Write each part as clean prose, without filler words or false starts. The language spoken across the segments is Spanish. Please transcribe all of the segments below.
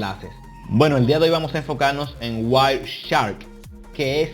enlaces. Bueno, el día de hoy vamos a enfocarnos en Wireshark, que es,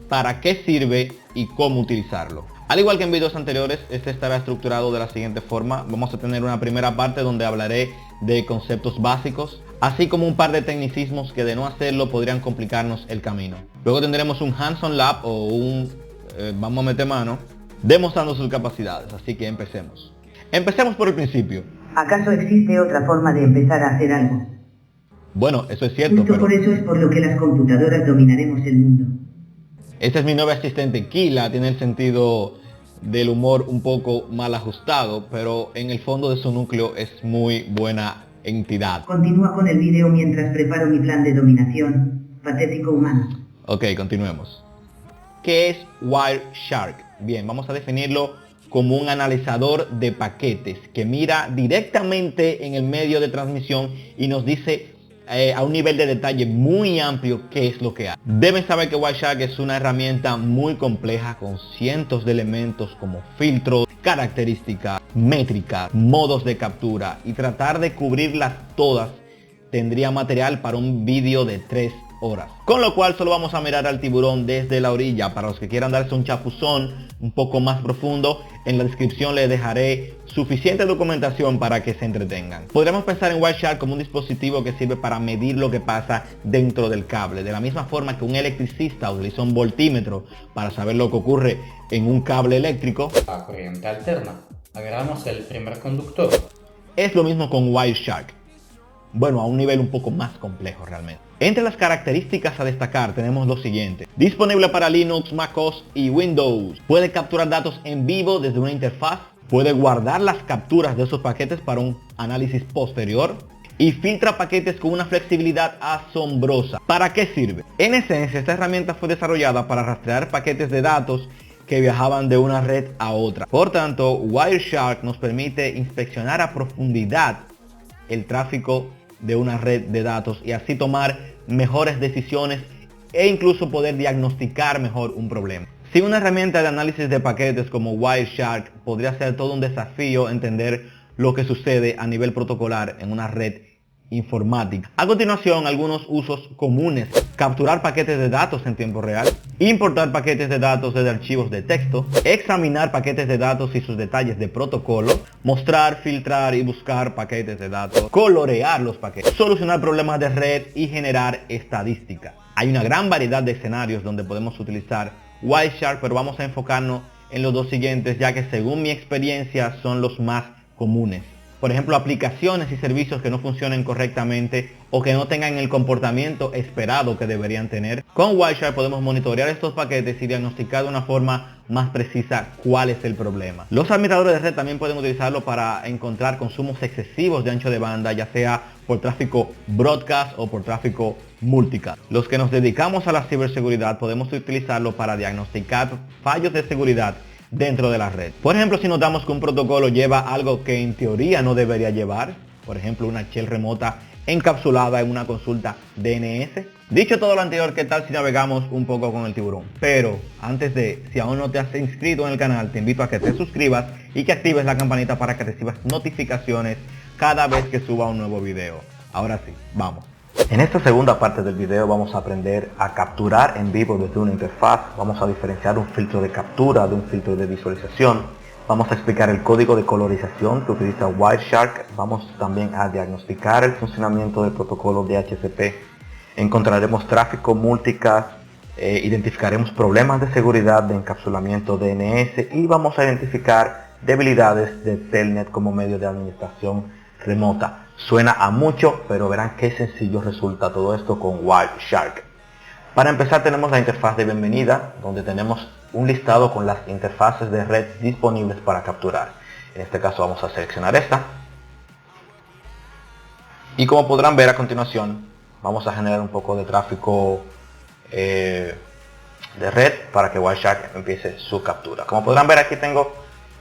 para qué sirve y cómo utilizarlo. Al igual que en videos anteriores, este estará estructurado de la siguiente forma. Vamos a tener una primera parte donde hablaré de conceptos básicos, así como un par de tecnicismos que de no hacerlo podrían complicarnos el camino. Luego tendremos un hands-on lab o un vamos a meter mano, demostrando sus capacidades, así que empecemos. Empecemos por el principio. ¿Acaso existe otra forma de empezar a hacer algo? Bueno, eso es cierto, Justo pero por eso es por lo que las computadoras dominaremos el mundo. esta es mi nueva asistente Kila, tiene el sentido del humor un poco mal ajustado, pero en el fondo de su núcleo es muy buena entidad. Continúa con el vídeo mientras preparo mi plan de dominación. Patético humano. Ok, continuemos. ¿Qué es Wireshark? Bien, vamos a definirlo como un analizador de paquetes que mira directamente en el medio de transmisión y nos dice a un nivel de detalle muy amplio qué es lo que hay. Deben saber que Wireshark es una herramienta muy compleja con cientos de elementos como filtros, características, métricas, modos de captura, y tratar de cubrirlas todas tendría material para un vídeo de 3 horas. Con lo cual solo vamos a mirar al tiburón desde la orilla. Para los que quieran darse un chapuzón un poco más profundo, en la descripción les dejaré suficiente documentación para que se entretengan. Podríamos pensar en Wireshark como un dispositivo que sirve para medir lo que pasa dentro del cable, de la misma forma que un electricista utiliza un voltímetro para saber lo que ocurre en un cable eléctrico. A corriente alterna. Agregamos el primer conductor. Es lo mismo con Wireshark. Bueno, a un nivel un poco más complejo realmente. Entre las características a destacar tenemos lo siguiente. Disponible para Linux, MacOS y Windows. Puede capturar datos en vivo desde una interfaz. Puede guardar las capturas de esos paquetes para un análisis posterior. Y filtra paquetes con una flexibilidad asombrosa. ¿Para qué sirve? En esencia, esta herramienta fue desarrollada para rastrear paquetes de datos que viajaban de una red a otra. Por tanto, Wireshark nos permite inspeccionar a profundidad el tráfico de una red de datos y así tomar mejores decisiones e incluso poder diagnosticar mejor un problema. Sin una herramienta de análisis de paquetes como Wireshark, podría ser todo un desafío entender lo que sucede a nivel protocolar en una red informática. A continuación, algunos usos comunes: capturar paquetes de datos en tiempo real, importar paquetes de datos desde archivos de texto, examinar paquetes de datos y sus detalles de protocolo, mostrar, filtrar y buscar paquetes de datos, colorear los paquetes, solucionar problemas de red y generar estadística. Hay una gran variedad de escenarios donde podemos utilizar Wireshark, pero vamos a enfocarnos en los dos siguientes, ya que según mi experiencia son los más comunes. Por ejemplo, aplicaciones y servicios que no funcionen correctamente o que no tengan el comportamiento esperado que deberían tener. Con Wireshark podemos monitorear estos paquetes y diagnosticar de una forma más precisa cuál es el problema. Los administradores de red también pueden utilizarlo para encontrar consumos excesivos de ancho de banda, ya sea por tráfico broadcast o por tráfico multicast. Los que nos dedicamos a la ciberseguridad podemos utilizarlo para diagnosticar fallos de seguridad dentro de la red. Por ejemplo, si notamos que un protocolo lleva algo que en teoría no debería llevar, por ejemplo una shell remota encapsulada en una consulta DNS. Dicho todo lo anterior, ¿qué tal si navegamos un poco con el tiburón? Pero antes de, si aún no te has inscrito en el canal, te invito a que te suscribas y que actives la campanita para que recibas notificaciones cada vez que suba un nuevo video. Ahora sí, vamos. En esta segunda parte del video vamos a aprender a capturar en vivo desde una interfaz. Vamos a diferenciar un filtro de captura de un filtro de visualización. Vamos a explicar el código de colorización que utiliza Wireshark. Vamos también a diagnosticar el funcionamiento del protocolo DHCP. Encontraremos tráfico multicast, identificaremos problemas de seguridad de encapsulamiento DNS y vamos a identificar debilidades de Telnet como medio de administración remota. Suena a mucho, pero verán qué sencillo resulta todo esto con Wireshark. Para empezar tenemos la interfaz de bienvenida, donde tenemos un listado con las interfaces de red disponibles para capturar. En este caso vamos a seleccionar esta. Y como podrán ver a continuación, vamos a generar un poco de tráfico de red para que Wireshark empiece su captura. Como podrán ver, aquí tengo,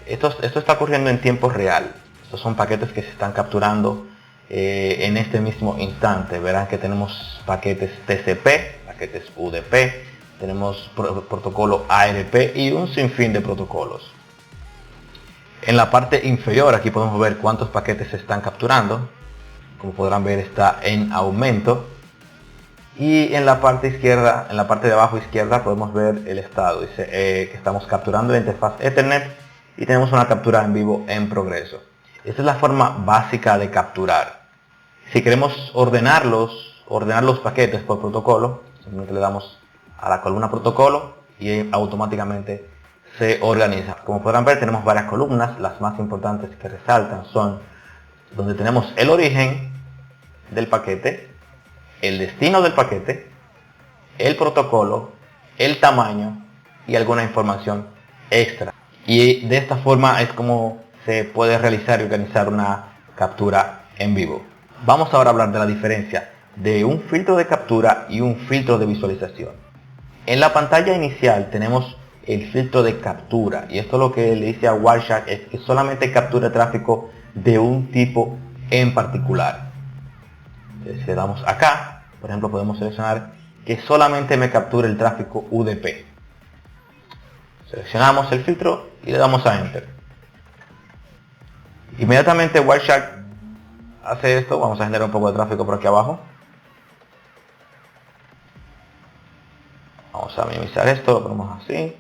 esto está ocurriendo en tiempo real. Estos son paquetes que se están capturando en este mismo instante. Verán que tenemos paquetes TCP, paquetes UDP, tenemos protocolo ARP y un sinfín de protocolos. En la parte inferior aquí podemos ver cuántos paquetes se están capturando. como podrán ver está en aumento. Y en la parte izquierda, en la parte de abajo izquierda podemos ver el estado. Dice que estamos capturando la interfaz Ethernet y tenemos una captura en vivo en progreso. Esta es la forma básica de capturar. Si queremos ordenar los paquetes por protocolo, simplemente le damos a la columna protocolo y automáticamente se organiza. Como podrán ver, tenemos varias columnas. Las más importantes que resaltan son donde tenemos el origen del paquete, el destino del paquete, el protocolo, el tamaño y alguna información extra. Y de esta forma es como se puede realizar y organizar una captura en vivo. Vamos ahora a hablar de la diferencia de un filtro de captura y un filtro de visualización. En la pantalla inicial tenemos el filtro de captura, y esto lo que le dice a Wireshark es que solamente captura tráfico de un tipo en particular. Entonces, le damos acá, por ejemplo, podemos seleccionar que solamente me capture el tráfico UDP. Seleccionamos el filtro y le damos a Enter. Inmediatamente Wireshark hace esto. Vamos a generar un poco de tráfico por aquí abajo. Vamos a minimizar esto, lo ponemos así.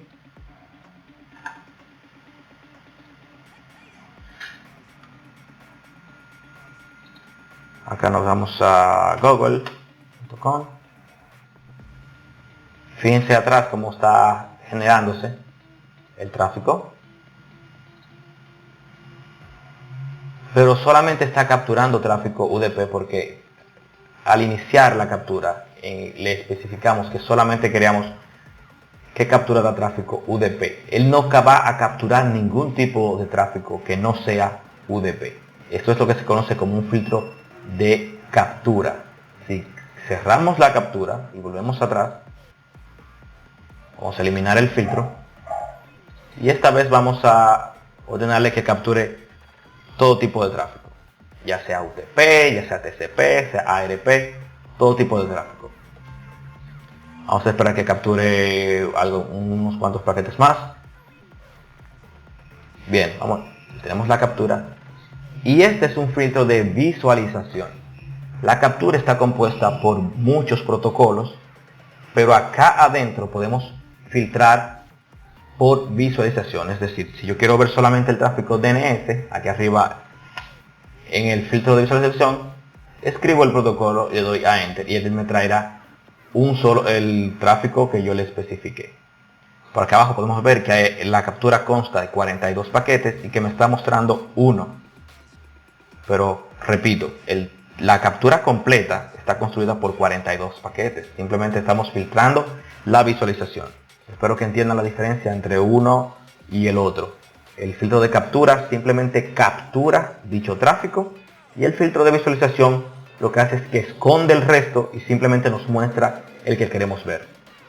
Acá nos vamos a google.com. Fíjense atrás cómo está generándose el tráfico. Pero solamente está capturando tráfico UDP porque al iniciar la captura le especificamos que solamente queríamos que capturara tráfico UDP. Él no va a capturar ningún tipo de tráfico que no sea UDP. Esto es lo que se conoce como un filtro de captura. Si cerramos la captura y volvemos atrás, vamos a eliminar el filtro y esta vez vamos a ordenarle que capture todo tipo de tráfico, ya sea UTP, ya sea TCP, sea ARP, todo tipo de tráfico. Vamos a esperar que capture unos cuantos paquetes más. Bien, vamos, tenemos la captura. Y este es un filtro de visualización. La captura está compuesta por muchos protocolos, pero acá adentro podemos filtrar por visualización. Es decir, si yo quiero ver solamente el tráfico DNS, aquí arriba en el filtro de visualización, escribo el protocolo y le doy a Enter y él me traerá el tráfico que yo le especifiqué. Por acá abajo podemos ver que la captura consta de 42 paquetes y que me está mostrando uno. Pero repito, la captura completa está construida por 42 paquetes. Simplemente estamos filtrando la visualización. Espero que entiendan la diferencia entre uno y el otro. El filtro de captura simplemente captura dicho tráfico y el filtro de visualización lo que hace es que esconde el resto y simplemente nos muestra el que queremos ver.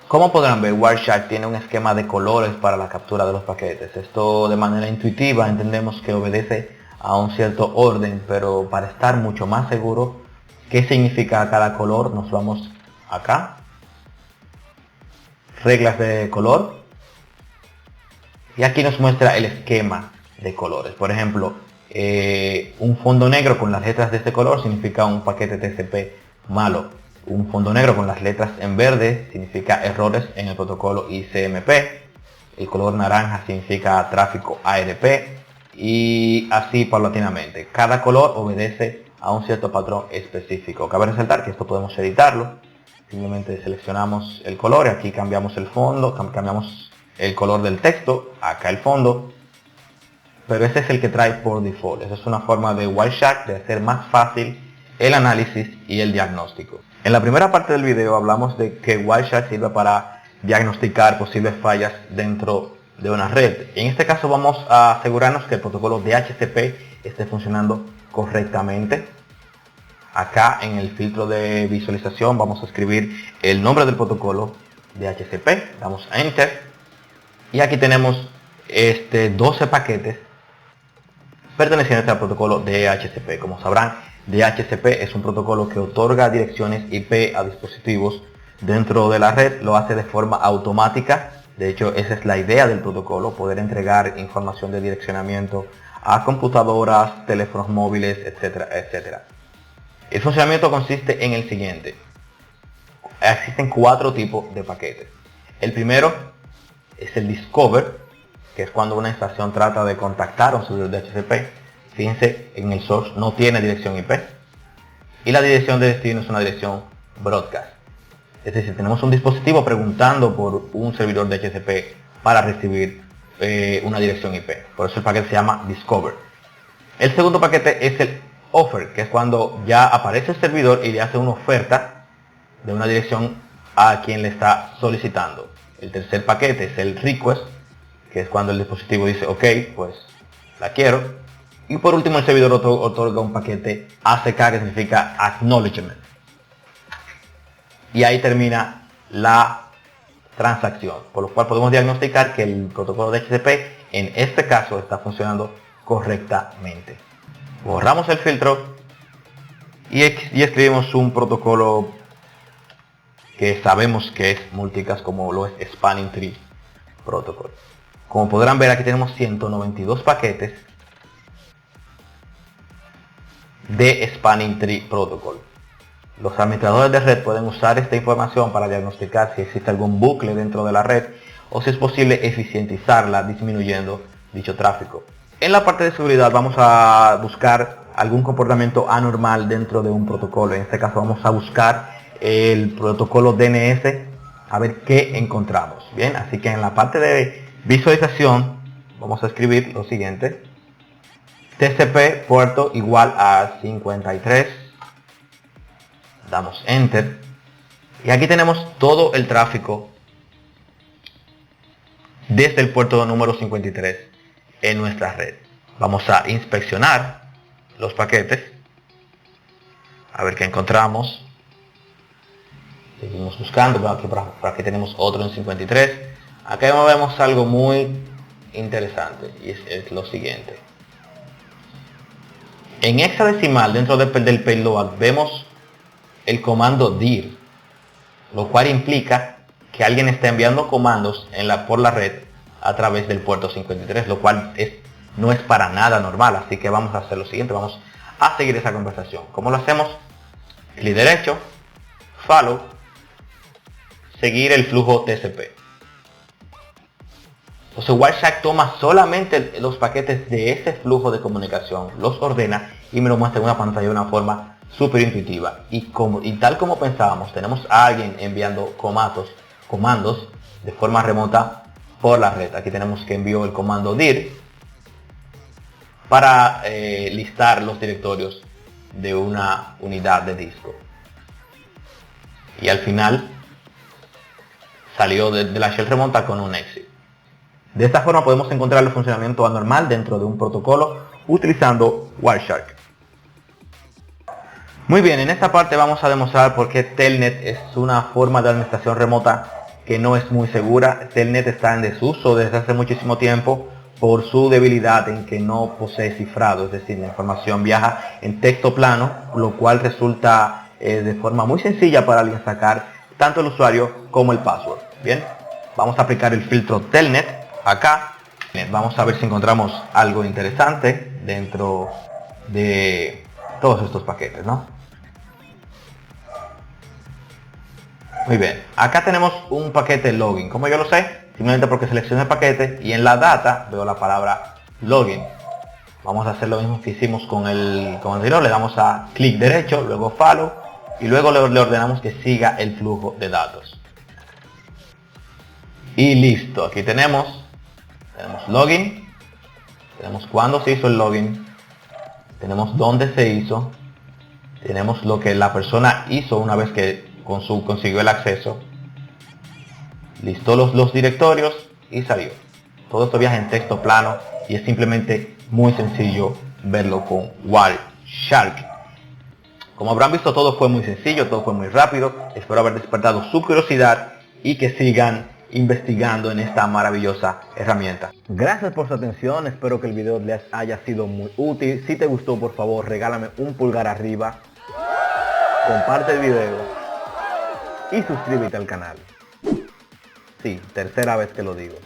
Como podrán ver, Wireshark tiene un esquema de colores para la captura de los paquetes. Esto de manera intuitiva entendemos que obedece a un cierto orden, pero para estar mucho más seguro qué significa cada color, nos vamos acá, reglas de color, y aquí nos muestra el esquema de colores. Por ejemplo, un fondo negro con las letras de este color significa un paquete TCP malo. Un fondo negro con las letras en verde significa errores en el protocolo ICMP. El color naranja significa tráfico ARP. Y así paulatinamente. Cada color obedece a un cierto patrón específico. Cabe resaltar que esto podemos editarlo. Simplemente seleccionamos el color y aquí cambiamos el fondo, cambiamos el color del texto, acá el fondo. Pero ese es el que trae por default. Esa es una forma de Wireshark de hacer más fácil el análisis y el diagnóstico. En la primera parte del video hablamos de que Wireshark sirve para diagnosticar posibles fallas dentro de una red. En este caso vamos a asegurarnos que el protocolo DHCP esté funcionando correctamente. Acá en el filtro de visualización vamos a escribir el nombre del protocolo DHCP, damos a Enter y aquí tenemos 12 paquetes pertenecientes al protocolo DHCP. Como sabrán, DHCP es un protocolo que otorga direcciones IP a dispositivos dentro de la red, lo hace de forma automática. De hecho, esa es la idea del protocolo, poder entregar información de direccionamiento a computadoras, teléfonos móviles, etcétera, etcétera. El funcionamiento consiste en el siguiente. Existen 4 tipos de paquetes. El primero es el Discover, que es cuando una estación trata de contactar a un servidor de DHCP. Fíjense, en el source no tiene dirección IP. Y la dirección de destino es una dirección broadcast. Es decir, tenemos un dispositivo preguntando por un servidor de DHCP para recibir una dirección IP. Por eso el paquete se llama Discover. El segundo paquete es el Offer, que es cuando ya aparece el servidor y le hace una oferta de una dirección a quien le está solicitando. El tercer paquete es el Request, que es cuando el dispositivo dice ok, pues la quiero. Y por último el servidor otorga un paquete ACK, que significa Acknowledgement. Y ahí termina la transacción, por lo cual podemos diagnosticar que el protocolo de DHCP en este caso está funcionando correctamente. Borramos el filtro y escribimos un protocolo que sabemos que es multicast, como lo es Spanning Tree Protocol. Como podrán ver, aquí tenemos 192 paquetes de Spanning Tree Protocol. Los administradores de red pueden usar esta información para diagnosticar si existe algún bucle dentro de la red o si es posible eficientizarla disminuyendo dicho tráfico. En la parte de seguridad vamos a buscar algún comportamiento anormal dentro de un protocolo. En este caso vamos a buscar el protocolo DNS a ver qué encontramos. Bien, así que en la parte de visualización vamos a escribir lo siguiente: TCP puerto igual a 53. Damos enter y aquí tenemos todo el tráfico desde el puerto número 53 en nuestra red. Vamos a inspeccionar los paquetes a ver qué encontramos. Seguimos buscando, por aquí tenemos otro en 53. Acá vemos algo muy interesante y es lo siguiente. En hexadecimal dentro del payload vemos el comando dir, lo cual implica que alguien está enviando comandos por la red a través del puerto 53, lo cual no es para nada normal. Así que vamos a hacer lo siguiente, vamos a seguir esa conversación. ¿Cómo lo hacemos? Clic derecho, follow, seguir el flujo TCP. Entonces Wireshark toma solamente los paquetes de ese flujo de comunicación, los ordena y me lo muestra en una pantalla de una forma súper intuitiva. Y tal como pensábamos, tenemos a alguien enviando comandos de forma remota por la red. Aquí tenemos que envió el comando dir para listar los directorios de una unidad de disco. Y al final salió de la shell remota con un exit. De esta forma podemos encontrar el funcionamiento anormal dentro de un protocolo utilizando Wireshark. Muy bien, en esta parte vamos a demostrar por qué Telnet es una forma de administración remota que no es muy segura. Telnet está en desuso desde hace muchísimo tiempo por su debilidad en que no posee cifrado, es decir, la información viaja en texto plano, lo cual resulta de forma muy sencilla para alguien sacar tanto el usuario como el password. Bien, vamos a aplicar el filtro Telnet acá. Bien, vamos a ver si encontramos algo interesante dentro de todos estos paquetes, ¿no? Muy bien, acá tenemos un paquete login. ¿Cómo yo lo sé? Simplemente porque selecciono el paquete y en la data veo la palabra login. Vamos a hacer lo mismo que hicimos con el anterior. Le damos a clic derecho, luego follow y luego le ordenamos que siga el flujo de datos. Y listo, aquí tenemos login, tenemos cuándo se hizo el login, tenemos dónde se hizo, tenemos lo que la persona hizo una vez que consiguió el acceso, listó los directorios y salió. Todo esto viaja en texto plano y es simplemente muy sencillo verlo con Wireshark. Como habrán visto, todo fue muy sencillo, todo fue muy rápido. Espero haber despertado su curiosidad y que sigan investigando en esta maravillosa herramienta. Gracias por su atención, espero que el video les haya sido muy útil. Si te gustó, por favor regálame un pulgar arriba, comparte el video y suscríbete al canal. Sí, tercera vez que lo digo.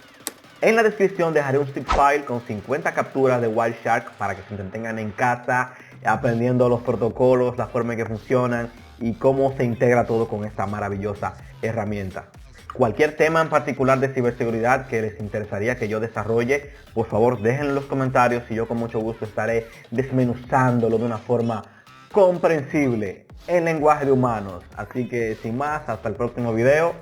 En la descripción dejaré un zip file con 50 capturas de Wireshark para que se entretengan en casa aprendiendo los protocolos, la forma en que funcionan y cómo se integra todo con esta maravillosa herramienta. Cualquier tema en particular de ciberseguridad que les interesaría que yo desarrolle, por favor déjenlo en los comentarios y yo con mucho gusto estaré desmenuzándolo de una forma comprensible en lenguaje de humanos. Así que sin más, hasta el próximo video.